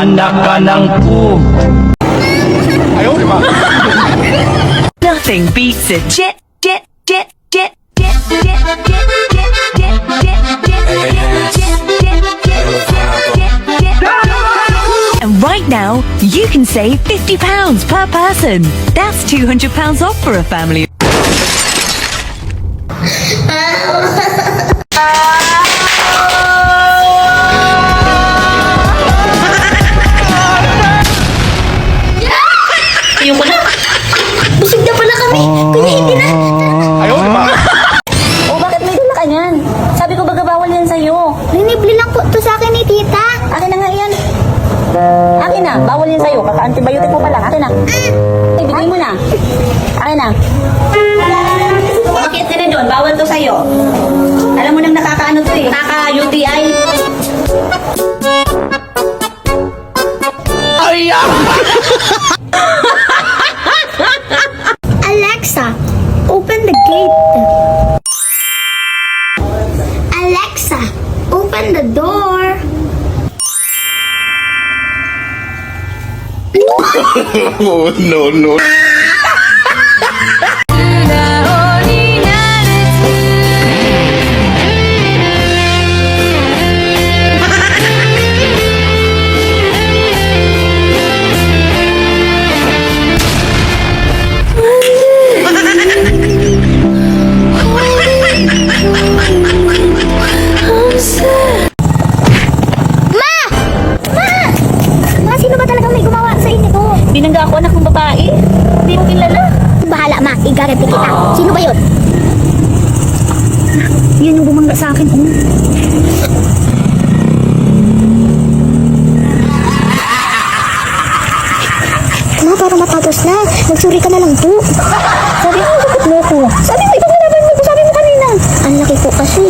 Anak ka ng po. Ayaw, di ba? Nothing beats a jet, jet, jet, jet, jet, jet, jet, jet, jet, jet, jet. And right now, you can save £50 per person. That's £200 off for a family. Ayoko na. Busog na pala kami. Kuya, hindi na. Ayaw, di ba? O, bakit may dala ka niyan? Sabi ko baga bawal yan sa'yo. Linibli lang po to sa akin ni tita. Akin na nga yan. Akin na. Bawal yan sa'yo. Kaka-antibiotic mo pa lang. Akin na. Ibigay mo na. Akin na. Bakit ka na doon? Bawal to sa'yo. Alam mo nang nakakaano to eh. Nakaka-UTI. Alexa, open the gate. Alexa, open the door. Oh, no, no. Ma, sino ba talagang may gumawa sa inyo to? Binangga ako anak ng babae. Hindi mo kilala. Bahala, ma. Igaganti kita. Sino ba yun? Yan yung bumangga sa akin. Ma, para matapos na. Magsuri ka na lang po. Sabi mo, bakit mo ko? Sabi mo, ipag